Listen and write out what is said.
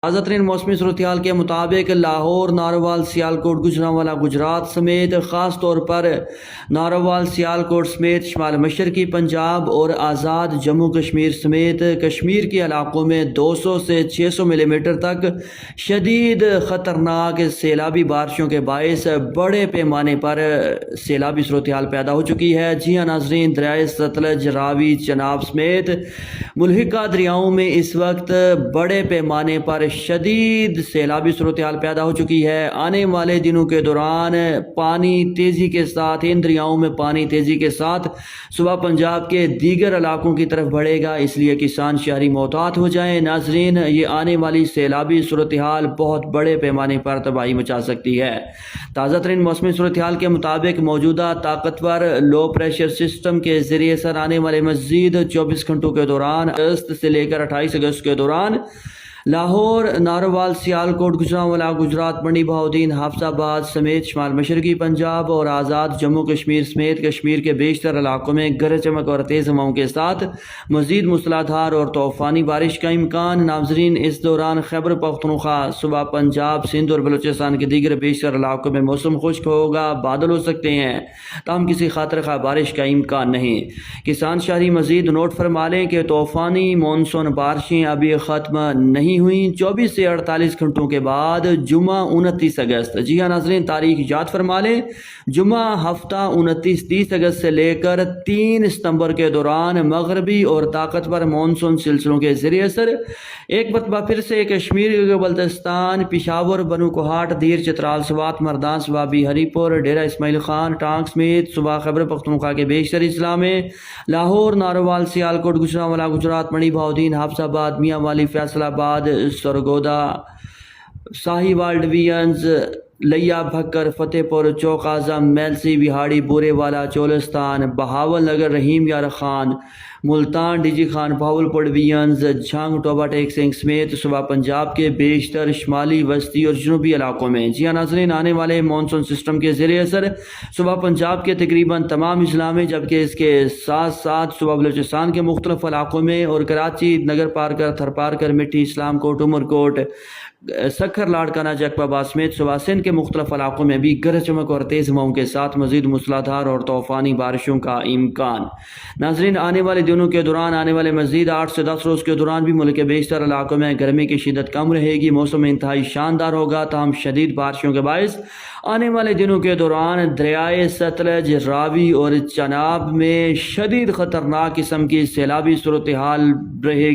تازہ ترین موسمی صورتحال کے مطابق لاہور، ناروال، سیالکوٹ، گوجرانوالا، گجرات سمیت خاص طور پر ناروال، سیالکوٹ سمیت شمال مشرقی پنجاب اور آزاد جموں کشمیر سمیت کشمیر کے علاقوں میں 200 سے 600 ملی میٹر تک شدید خطرناک سیلابی بارشوں کے باعث بڑے پیمانے پر سیلابی صورتحال پیدا ہو چکی ہے۔ جی ہاں ناظرین، دریائے ستلج، راوی، چناب سمیت ملحقہ دریاؤں میں اس وقت بڑے پیمانے پر شدید سیلابی صورتحال پیدا ہو چکی ہے۔ آنے والے دنوں کے دوران پانی تیزی کے ساتھ ان دریاؤں میں پانی تیزی کے ساتھ صوبہ پنجاب کے دیگر علاقوں کی طرف بڑھے گا، اس لیے کسان شہری محتاط ہو جائیں۔ ناظرین، یہ آنے والی سیلابی صورتحال بہت بڑے پیمانے پر تباہی مچا سکتی ہے۔ تازہ ترین موسمی صورتحال کے مطابق موجودہ طاقتور لو پریشر سسٹم کے ذریعے سے آنے والے مزید 24 گھنٹوں کے دوران اگست سے لے کر 28 اگست کے دوران لاہور، ناروال، سیالکوٹ، گوجرانوالا، گجرات، منڈی بہاؤدین، حافظ آباد سمیت شمال مشرقی پنجاب اور آزاد جموں کشمیر سمیت کشمیر کے بیشتر علاقوں میں گرج چمک اور تیز ہواؤں کے ساتھ مزید موسلادھار اور طوفانی بارش کا امکان۔ ناظرین، اس دوران خیبر پختونخوا، صوبہ پنجاب، سندھ اور بلوچستان کے دیگر بیشتر علاقوں میں موسم خشک ہوگا، بادل ہو سکتے ہیں، تاہم کسی خاطر خواہ بارش کا امکان نہیں۔ کسان شہری مزید نوٹ فرما لیں کہ طوفانی مونسون بارشیں ابھی ختم نہیں ہوئی۔ 24 سے 48 گھنٹوں کے بعد جمعہ 29 اگست، جی ہاں ناظرین، تاریخ یاد فرما لیں، جمعہ ہفتہ 29-30 اگست سے لے کر 3 ستمبر کے دوران مغربی اور طاقتور مونسون سلسلوں کے ذریعے سے ایک مرتبہ پھر سے کشمیر کے بلتستان، پشاور، بنو کوہاٹ، دیر، چترال، سوات، مردان، صوابی، ہری پور، ڈیرہ اسماعیل خان، ٹانک سمیت صوبہ خیبر پختونخوا کے بیشتر اضلاع میں، لاہور، ناروال، سیالکوٹ، گوجرانوالا، گجرات، منڈی بہاؤدین، حافظ آباد، میاں والی، فیصل آباد، سرگودا، ساہیوال ڈویژنز، لیا بھکر، فتح پور، چوک اعظم، میلسی، بہاڑی، بورے والا، Cholistan, Bahawal Nagar, Rahim Yar Khan, Multan, D G Khan, Bahawalpur divisions, Jhang, Toba Tek Singh سمیت صوبہ پنجاب کے بیشتر شمالی، وسطی اور جنوبی علاقوں میں، جی ہاں ناظرین، آنے والے مونسون سسٹم کے ذریعے سے صوبہ پنجاب کے تقریباً تمام اضلاع میں، جبکہ اس کے ساتھ ساتھ صوبہ بلوچستان کے مختلف علاقوں میں اور کراچی، نگر پارکر، تھر پارکر، مٹی، اسلام کوٹ، عمر کوٹ، سکھر، لاڑکانہ، جیکب سمیت صوبہ سندھ کے مختلف علاقوں میں بھی گرج چمک اور تیز ہواؤں کے ساتھ مزید موسلادھار اور طوفانی بارشوں کا امکان۔ ناظرین، آنے والے دنوں کے دوران، آنے والے مزید 8 سے 10 روز کے دوران بھی ملک کے بیشتر علاقوں میں گرمی کی شدت کم رہے گی، موسم انتہائی شاندار ہوگا، تاہم شدید بارشوں کے باعث آنے والے دنوں کے دوران دریائے ستلج، راوی اور چناب میں شدید خطرناک قسم کی سیلابی صورتحال رہے گی۔